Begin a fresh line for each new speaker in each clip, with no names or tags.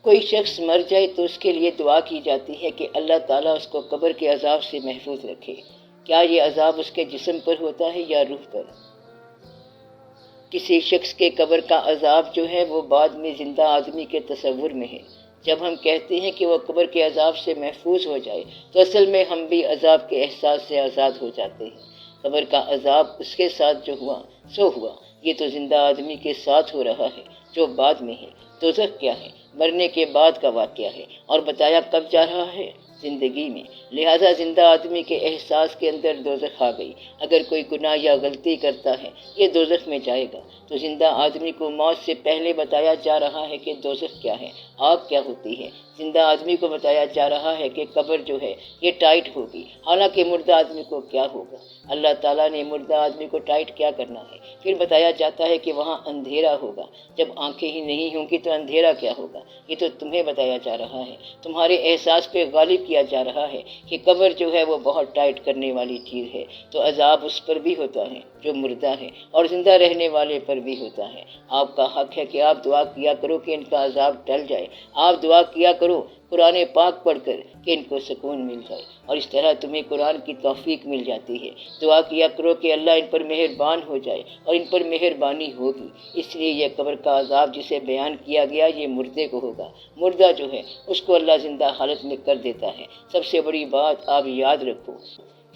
کوئی شخص مر جائے تو اس کے لیے دعا کی جاتی ہے کہ اللہ تعالیٰ اس کو قبر کے عذاب سے محفوظ رکھے۔ کیا یہ عذاب اس کے جسم پر ہوتا ہے یا روح پر؟ کسی شخص کے قبر کا عذاب جو ہے وہ بعد میں زندہ آدمی کے تصور میں ہے۔ جب ہم کہتے ہیں کہ وہ قبر کے عذاب سے محفوظ ہو جائے تو اصل میں ہم بھی عذاب کے احساس سے آزاد ہو جاتے ہیں۔ قبر کا عذاب اس کے ساتھ جو ہوا سو ہوا، یہ تو زندہ آدمی کے ساتھ ہو رہا ہے جو بعد میں ہے۔ دوزخ کیا ہے؟ مرنے کے بعد کا واقعہ ہے، اور بتایا کب جا رہا ہے؟ زندگی میں۔ لہٰذا زندہ آدمی کے احساس کے اندر دوزخ آ گئی۔ اگر کوئی گناہ یا غلطی کرتا ہے یہ دوزخ میں جائے گا، تو زندہ آدمی کو موت سے پہلے بتایا جا رہا ہے کہ دوزخ کیا ہے، آگ کیا ہوتی ہے۔ زندہ آدمی کو بتایا جا رہا ہے کہ قبر جو ہے یہ ٹائٹ ہوگی، حالانکہ مردہ آدمی کو کیا ہوگا۔ اللہ تعالیٰ نے مردہ آدمی کو ٹائٹ کیا کرنا ہے۔ پھر بتایا جاتا ہے کہ وہاں اندھیرا ہوگا۔ جب آنکھیں ہی نہیں ہوں گی تو اندھیرا کیا ہوگا؟ یہ تو تمہیں بتایا جا رہا ہے، تمہارے احساس پہ غالب کیا جا رہا ہے کہ قبر جو ہے وہ بہت ٹائٹ کرنے والی چیز ہے۔ تو عذاب اس پر بھی ہوتا ہے جو مردہ ہے، اور زندہ رہنے والے پر بھی ہوتا ہے۔ آپ کا حق ہے کہ آپ دعا کیا کرو کہ ان کا عذاب ٹل جائے۔ آپ دعا کیا کرو قرآن پاک پڑھ کر کہ ان کو سکون مل جائے، اور اس طرح تمہیں قرآن کی توفیق مل جاتی ہے۔ دعا کیا کرو کہ اللہ ان پر مہربان ہو جائے، اور ان پر مہربانی ہوگی۔ اس لیے یہ قبر کا عذاب جسے بیان کیا گیا یہ مردے کو ہوگا۔ مردہ جو ہے اس کو اللہ زندہ حالت میں کر دیتا ہے۔ سب سے بڑی بات آپ یاد رکھو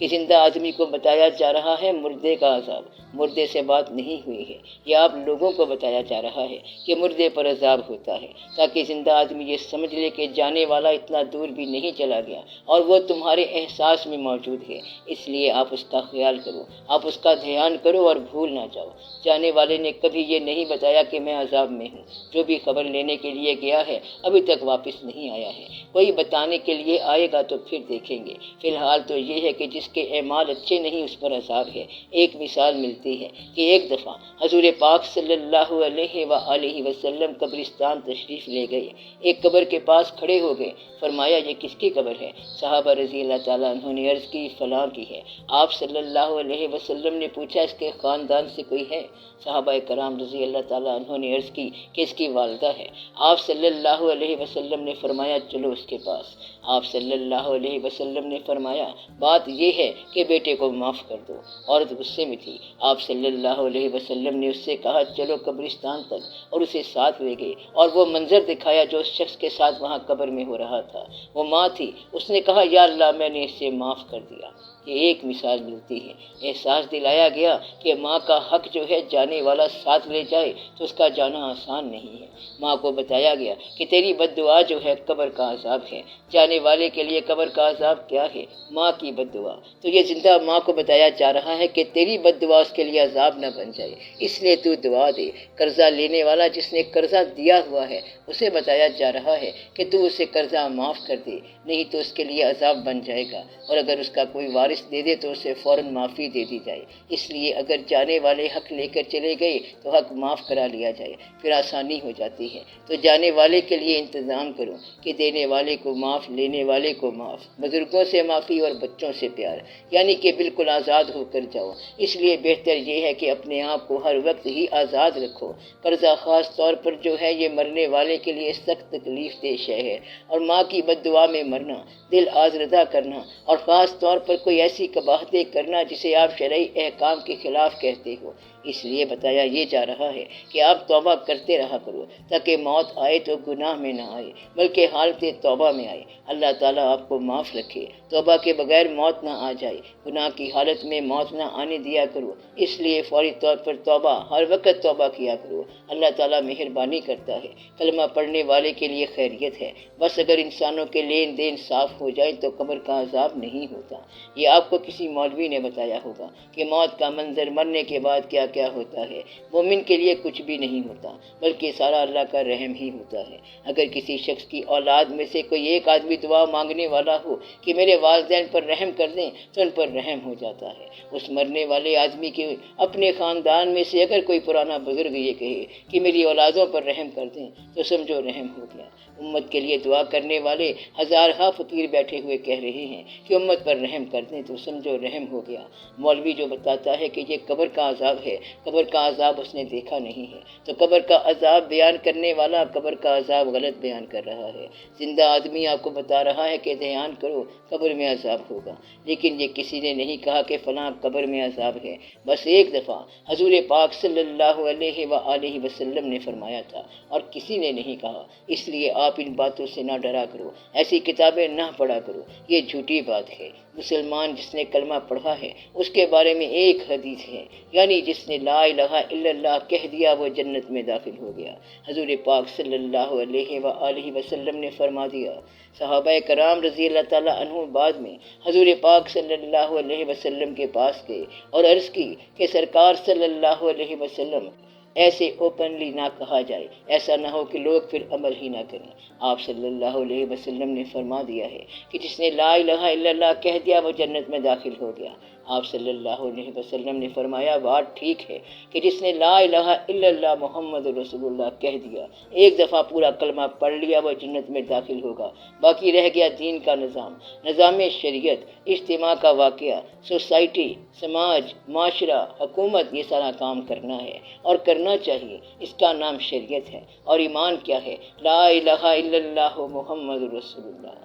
کہ زندہ آدمی کو بتایا جا رہا ہے مردے کا عذاب، مردے سے بات نہیں ہوئی ہے۔ یہ آپ لوگوں کو بتایا جا رہا ہے کہ مردے پر عذاب ہوتا ہے، تاکہ زندہ آدمی یہ سمجھ لے کہ جانے والا اتنا دور بھی نہیں چلا گیا، اور وہ تمہارے احساس میں موجود ہے۔ اس لیے آپ اس کا خیال کرو، آپ اس کا دھیان کرو اور بھول نہ جاؤ۔ جانے والے نے کبھی یہ نہیں بتایا کہ میں عذاب میں ہوں۔ جو بھی خبر لینے کے لیے گیا ہے ابھی تک واپس نہیں آیا ہے۔ کوئی بتانے کے لیے آئے گا تو پھر دیکھیں گے۔ فی الحال تو یہ ہے کہ جس کے اعمال اچھے نہیں اس پر عذاب ہے۔ ایک مثال ملتی ہے کہ ایک دفعہ حضور پاک صلی اللہ علیہ وآلہ وسلم قبرستان تشریف لے گئے۔ ایک قبر کے پاس کھڑے ہو گئے۔ فرمایا یہ کس کی قبر ہے؟ صحابہ رضی اللہ تعالیٰ عنہ نے عرض کی فلاں کی ہے۔ آپ صلی اللہ علیہ وسلم نے پوچھا اس کے خاندان سے کوئی ہے؟ صحابہ کرام رضی اللہ تعالیٰ عنہ نے عرض کی کہ اس کی والدہ ہے۔ آپ صلی اللہ علیہ وسلم نے فرمایا چلو اس کے پاس۔ آپ صلی اللہ علیہ وسلم نے فرمایا بات یہ ہے کہ بیٹے کو معاف کر دو۔ عورت غصے میں تھی۔ آپ صلی اللہ علیہ وسلم نے اس سے کہا چلو قبرستان تک، اور اسے ساتھ لے گئے، اور وہ منظر دکھایا جو اس شخص کے ساتھ وہاں قبر میں ہو رہا تھا۔ وہ ماں تھی، اس نے کہا یا اللہ میں نے اسے معاف کر دیا۔ یہ ایک مثال ملتی ہے۔ احساس دلایا گیا کہ ماں کا حق جو ہے جانے والا ساتھ لے جائے تو اس کا جانا آسان نہیں ہے۔ ماں کو بتایا گیا کہ تیری بد دعا جو ہے قبر کا عذاب ہے۔ جانے والے کے لیے قبر کا عذاب کیا ہے؟ ماں کی بد دعا۔ تو یہ زندہ ماں کو بتایا جا رہا ہے کہ تیری بد دعا اس کے لیے عذاب نہ بن جائے، اس لیے تو دعا دے۔ قرضہ لینے والا جس نے قرضہ دیا ہوا ہے اسے بتایا جا رہا ہے کہ تو اسے قرضہ معاف کر دے، نہیں تو اس کے لیے عذاب بن جائے گا، اور اگر اس کا کوئی وارث دے دے تو اسے فوراً معافی دے دی جائے۔ اس لیے اگر جانے والے حق لے کر چلے گئے تو حق معاف کرا لیا جائے، پھر آسانی ہو جاتی ہے۔ تو جانے والے کے لیے انتظام کرو کہ دینے والے کو معاف، لینے والے کو معاف، بزرگوں سے معافی اور بچوں سے پیار، یعنی کہ بالکل آزاد ہو کر جاؤ۔ اس لیے بہتر یہ ہے کہ اپنے آپ کو ہر وقت ہی آزاد رکھو۔ قرضہ خاص طور پر جو ہے یہ مرنے والے کے لیے سخت تکلیف دہ شے ہے، اور ماں کی بد دعا میں مرنا، دل آزردہ کرنا، اور خاص طور پر کوئی ایسی قباحتیں کرنا جسے آپ شرعی احکام کے خلاف کہتے ہو۔ اس لیے بتایا یہ جا رہا ہے کہ آپ توبہ کرتے رہا کرو، تاکہ موت آئے تو گناہ میں نہ آئے بلکہ حالت توبہ میں آئے۔ اللہ تعالیٰ آپ کو معاف رکھے، توبہ کے بغیر موت نہ آ جائے، گناہ کی حالت میں موت نہ آنے دیا کرو۔ اس لیے فوری طور پر توبہ، ہر وقت توبہ کیا کرو۔ اللہ تعالیٰ مہربانی کرتا ہے، کلمہ پڑھنے والے کے لیے خیریت ہے۔ بس اگر انسانوں کے لین دین صاف ہو جائے تو قبر کا عذاب نہیں ہوتا۔ یہ آپ کو کسی مولوی نے بتایا ہوگا کہ موت کا منظر، مرنے کے بعد کیا کیا ہوتا ہے۔ مومن کے لیے کچھ بھی نہیں ہوتا بلکہ سارا اللہ کا رحم ہی ہوتا ہے۔ اگر کسی شخص کی اولاد میں سے کوئی ایک آدمی دعا مانگنے والا ہو کہ میرے والدین پر رحم کر دیں تو ان پر رحم ہو جاتا ہے۔ اس مرنے والے آدمی کے اپنے خاندان میں سے اگر کوئی پرانا بزرگ یہ کہے کہ میری اولادوں پر رحم کر دیں تو سمجھو رحم ہو گیا۔ امت کے لیے دعا کرنے والے ہزارہا فقیر بیٹھے ہوئے کہہ رہے ہیں کہ امت پر رحم کر دیں، تو سمجھو رحم ہو گیا۔ مولوی جو بتاتا ہے کہ یہ قبر کا عذاب ہے، قبر کا عذاب اس نے دیکھا نہیں ہے، تو قبر کا عذاب بیان کرنے والا قبر کا عذاب غلط بیان کر رہا ہے۔ زندہ آدمی آپ کو بتا رہا ہے کہ دھیان کرو قبر میں عذاب ہوگا، لیکن یہ کسی نے نہیں کہا کہ فلاں قبر میں عذاب ہے۔ بس ایک دفعہ حضور پاک صلی اللہ علیہ وآلہ وسلم نے فرمایا تھا اور کسی نے نہیں کہا، اس لیے آپ ان باتوں سے نہ ڈرا کرو، ایسی کتابیں نہ پڑھا کرو، یہ جھوٹی بات ہے۔ مسلمان جس نے کلمہ پڑھا ہے اس کے بارے میں ایک حدیث ہے، یعنی جس نے لا الہ الا اللہ کہہ دیا وہ جنت میں داخل ہو گیا۔ حضور پاک صلی اللہ علیہ وآلہ وسلم نے فرما دیا۔ صحابہ کرام رضی اللہ تعالیٰ عنہ بعد میں حضور پاک صلی اللہ علیہ وسلم کے پاس گئے اور عرض کی کہ سرکار صلی اللہ علیہ وسلم ایسے اوپنلی نہ کہا جائے، ایسا نہ ہو کہ لوگ پھر عمل ہی نہ کریں۔ آپ صلی اللہ علیہ وسلم نے فرما دیا ہے کہ جس نے لا الہ الا اللہ کہہ دیا وہ جنت میں داخل ہو گیا۔ آپ صلی اللہ علیہ وسلم نے فرمایا بات ٹھیک ہے کہ جس نے لا الہ الا اللہ محمد رسول اللہ کہہ دیا، ایک دفعہ پورا کلمہ پڑھ لیا، وہ جنت میں داخل ہوگا۔ باقی رہ گیا دین کا نظام شریعت، اجتماع کا واقعہ، سوسائٹی، سماج، معاشرہ، حکومت، یہ سارا کام کرنا ہے اور کرنا چاہیے۔ اس کا نام شریعت ہے۔ اور ایمان کیا ہے؟ لا الہ الا اللہ محمد رسول اللہ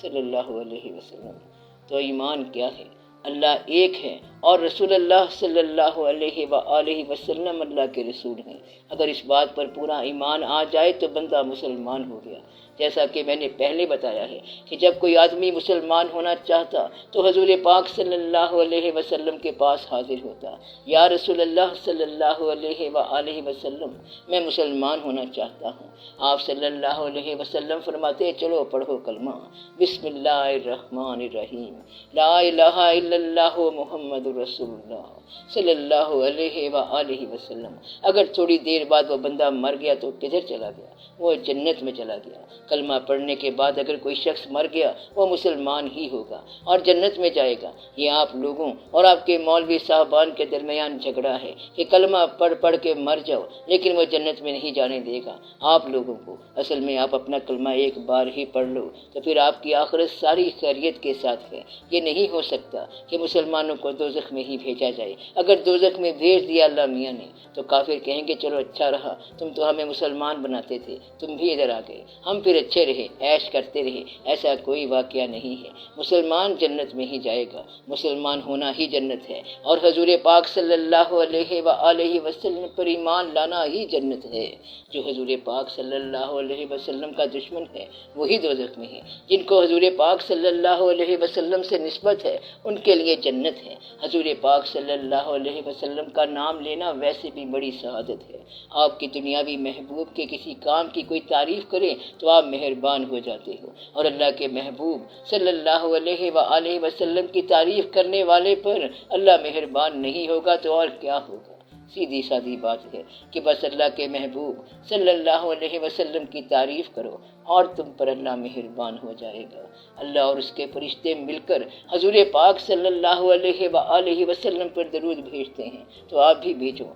صلی اللہ علیہ وسلم۔ تو ایمان کیا ہے؟ اللہ ایک ہے اور رسول اللہ صلی اللہ علیہ وآلہ وسلم اللہ کے رسول ہیں۔ اگر اس بات پر پورا ایمان آ جائے تو بندہ مسلمان ہو گیا۔ جیسا کہ میں نے پہلے بتایا ہے کہ جب کوئی آدمی مسلمان ہونا چاہتا تو حضور پاک صلی اللہ علیہ وسلم کے پاس حاضر ہوتا، یا رسول اللہ صلی اللہ علیہ وآلہ وسلم میں مسلمان ہونا چاہتا ہوں۔ آپ صلی اللہ علیہ وسلم فرماتے چلو پڑھو کلمہ، بسم اللہ الرحمن الرحیم، لا الہ الا اللہ محمد رسول اللہ صلی اللہ علیہ وآلہ وسلم۔ اگر تھوڑی دیر بعد وہ بندہ مر گیا تو کدھر چلا گیا؟ وہ جنت میں چلا گیا۔ کلمہ پڑھنے کے بعد اگر کوئی شخص مر گیا وہ مسلمان ہی ہوگا اور جنت میں جائے گا۔ یہ آپ لوگوں اور آپ کے مولوی صاحبان کے درمیان جھگڑا ہے کہ کلمہ پڑھ کے مر جاؤ لیکن وہ جنت میں نہیں جانے دے گا آپ لوگوں کو۔ اصل میں آپ اپنا کلمہ ایک بار ہی پڑھ لو تو پھر آپ کی آخرت ساری خیریت کے ساتھ ہے۔ یہ نہیں ہو سکتا کہ مسلمانوں کو دوزخ میں ہی بھیجا جائے۔ اگر دوزخ میں بھیج دیا اللہ میاں نے تو کافر کہیں گے چلو اچھا رہا، تم تو ہمیں مسلمان بناتے تھے، تم بھی ادھر آ گئے، ہم پھر اچھے رہے، عیش کرتے رہے۔ ایسا کوئی واقعہ نہیں ہے۔ مسلمان جنت میں ہی جائے گا، مسلمان ہونا ہی جنت ہے، اور حضور پاک صلی اللہ علیہ وآلہ وسلم پر ایمان لانا ہی جنت ہے۔ جو حضور پاک صلی اللہ علیہ وسلم کا دشمن ہے وہی دوزخ میں ہے۔ جن کو حضور پاک صلی اللہ علیہ وسلم سے نسبت ہے ان کے لیے جنت ہے۔ حضور پاک صلی اللہ علیہ وسلم کا نام لینا ویسے بھی بڑی سعادت ہے۔ آپ کی دنیاوی محبوب کے کسی کام کی کوئی تعریف کرے تو آپ مہربان ہو جاتے ہو، اور اللہ کے محبوب صلی اللہ علیہ وآلہ وسلم کی تعریف کرنے والے پر اللہ مہربان نہیں ہوگا تو اور کیا ہوگا؟ سیدھی سادی بات ہے کہ بس اللہ کے محبوب صلی اللہ علیہ وسلم کی تعریف کرو اور تم پر اللہ مہربان ہو جائے گا۔ اللہ اور اس کے فرشتے مل کر حضور پاک صلی اللہ علیہ وآلہ وسلم پر درود بھیجتے ہیں، تو آپ بھی بھیجو،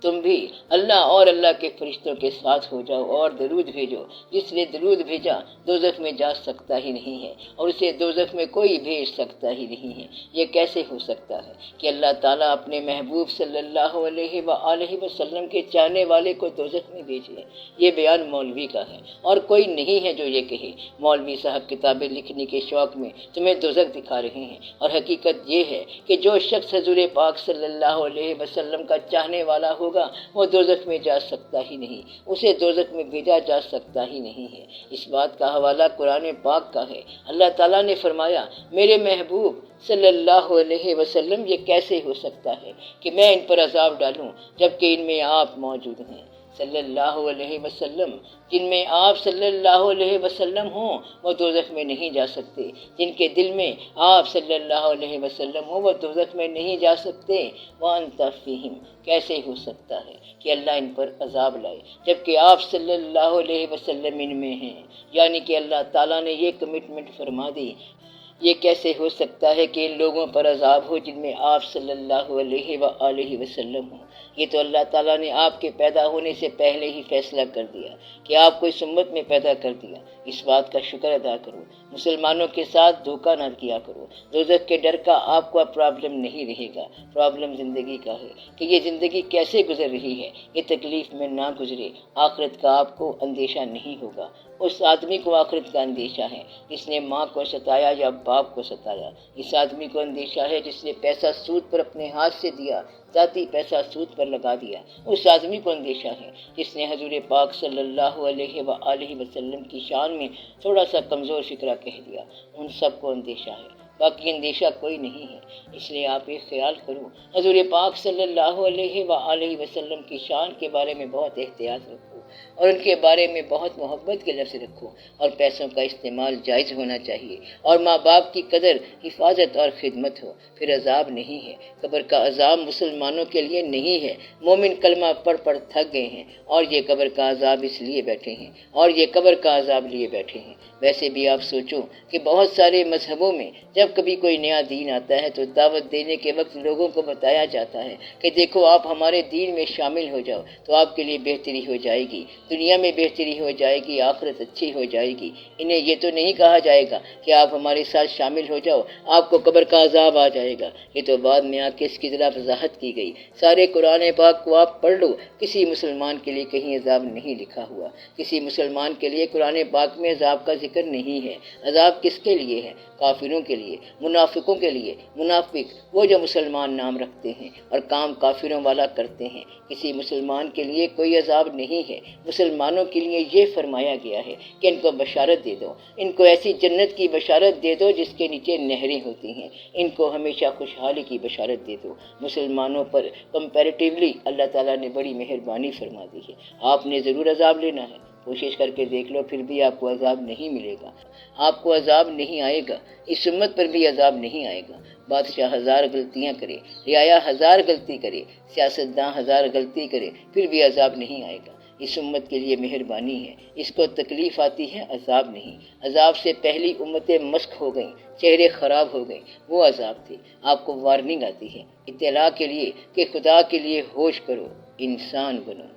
تم بھی اللہ اور اللہ کے فرشتوں کے ساتھ ہو جاؤ اور درود بھیجو۔ جس نے درود بھیجا دوزخ میں جا سکتا ہی نہیں ہے اور اسے دوزخ میں کوئی بھیج سکتا ہی نہیں ہے۔ یہ کیسے ہو سکتا ہے کہ اللہ تعالیٰ اپنے محبوب صلی اللہ علیہ وآلہ وسلم کے چاہنے والے کو دوزخ میں بھیجے؟ یہ بیان مولوی کا ہے اور کوئی نہیں ہے جو یہ کہے۔ مولوی صاحب کتابیں لکھنے کے شوق میں تمہیں دوزخ دکھا رہے ہیں، اور حقیقت یہ ہے کہ جو شخص حضور پاک صلی اللہ علیہ وسلم کا چاہنے والا ہوگا وہ دوزخ میں جا سکتا ہی نہیں، اسے دوزخ میں بھیجا جا سکتا ہی نہیں ہے۔ اس بات کا حوالہ قرآن پاک کا ہے۔ اللہ تعالیٰ نے فرمایا میرے محبوب صلی اللہ علیہ وسلم یہ کیسے ہو سکتا ہے کہ میں ان پر عذاب ڈالوں جبکہ ان میں آپ موجود ہیں صلی اللہ علیہ وسلم۔ جن میں آپ صلی اللہ علیہ وسلم ہوں وہ دوزخ میں نہیں جا سکتے، جن کے دل میں آپ صلی اللہ علیہ وسلم ہوں وہ دوزخ میں نہیں جا سکتے۔ وَأَنْتَ فِيهِمْ، کیسے ہو سکتا ہے کہ اللہ ان پر عذاب لائے جبکہ آپ صلی اللہ علیہ وسلم ان میں ہیں؟ یعنی کہ اللہ تعالیٰ نے یہ کمٹمنٹ فرما دی یہ کیسے ہو سکتا ہے کہ ان لوگوں پر عذاب ہو جن میں آپ صلی اللہ علیہ وآلہ وسلم ہوں؟ یہ تو اللہ تعالیٰ نے آپ کے پیدا ہونے سے پہلے ہی فیصلہ کر دیا کہ آپ کو اس امت میں پیدا کر دیا۔ اس بات کا شکر ادا کرو، مسلمانوں کے ساتھ دھوکہ نہ کیا کرو۔ دوزخ کے ڈر کا آپ کو اب پرابلم نہیں رہے گا، پرابلم زندگی کا ہے کہ یہ زندگی کیسے گزر رہی ہے۔ یہ تکلیف میں نہ گزرے، آخرت کا آپ کو اندیشہ نہیں ہوگا۔ اس آدمی کو آخرت کا اندیشہ ہے جس نے ماں کو ستایا یا باپ کو ستایا۔ اس آدمی کو اندیشہ ہے جس نے پیسہ سود پر اپنے ہاتھ سے دیا، ذاتی پیسہ سود پر لگا دیا۔ اس آدمی کو اندیشہ ہے جس نے حضور پاک صلی اللہ علیہ وآلہ وسلم کی شان میں تھوڑا سا کمزور فکرہ کہہ دیا۔ ان سب کو اندیشہ ہے، باقی اندیشہ کوئی نہیں ہے۔ اس لیے آپ ایک خیال کرو، حضور پاک صلی اللہ علیہ وآلہ وسلم کی شان کے بارے میں بہت احتیاط رکھو اور ان کے بارے میں بہت محبت کے لفظ رکھو، اور پیسوں کا استعمال جائز ہونا چاہیے، اور ماں باپ کی قدر، حفاظت اور خدمت ہو۔ پھر عذاب نہیں ہے، قبر کا عذاب مسلمانوں کے لیے نہیں ہے۔ مومن کلمہ پڑھ پڑھ تھک گئے ہیں اور یہ قبر کا عذاب اس لیے بیٹھے ہیں، اور یہ قبر کا عذاب لیے بیٹھے ہیں۔ ویسے بھی آپ سوچو کہ بہت سارے مذہبوں میں جب کبھی کوئی نیا دین آتا ہے تو دعوت دینے کے وقت لوگوں کو بتایا جاتا ہے کہ دیکھو آپ ہمارے دین میں شامل ہو جاؤ تو آپ کے لیے بہتری ہو جائے گی، دنیا میں بہتری ہو جائے گی، آخرت اچھی ہو جائے گی۔ انہیں یہ تو نہیں کہا جائے گا کہ آپ ہمارے ساتھ شامل ہو جاؤ، آپ کو قبر کا عذاب آ جائے گا۔ یہ تو بعد میں آ کے اس کی ذرا وضاحت کی گئی۔ سارے قرآن پاک کو آپ پڑھ لو، کسی مسلمان کے لیے کہیں عذاب نہیں لکھا ہوا، کسی مسلمان کے لیے قرآن پاک میں عذاب کا ذکر نہیں ہے۔ عذاب کس کے لیے ہے؟ کافروں کے لیے، منافقوں کے لیے۔ منافق وہ جو مسلمان نام رکھتے ہیں اور کام کافروں والا کرتے ہیں۔ کسی مسلمان کے لیے کوئی عذاب نہیں ہے۔ مسلمانوں کے لیے یہ فرمایا گیا ہے کہ ان کو بشارت دے دو، ان کو ایسی جنت کی بشارت دے دو جس کے نیچے نہریں ہوتی ہیں، ان کو ہمیشہ خوشحالی کی بشارت دے دو۔ مسلمانوں پر کمپیریٹیولی اللہ تعالیٰ نے بڑی مہربانی فرما دی ہے۔ آپ نے ضرور عذاب لینا ہے، کوشش کر کے دیکھ لو، پھر بھی آپ کو عذاب نہیں ملے گا، آپ کو عذاب نہیں آئے گا، اس امت پر بھی عذاب نہیں آئے گا۔ بادشاہ ہزار غلطیاں کرے، رعایا ہزار غلطی کرے، سیاستداں ہزار غلطی کرے، پھر بھی عذاب نہیں آئے گا۔ اس امت کے لیے مہربانی ہے، اس کو تکلیف آتی ہے، عذاب نہیں۔ عذاب سے پہلی امتیں مسخ ہو گئیں، چہرے خراب ہو گئے، وہ عذاب تھے۔ آپ کو وارننگ آتی ہے اطلاع کے لیے کہ خدا کے لیے ہوش کرو، انسان بنو۔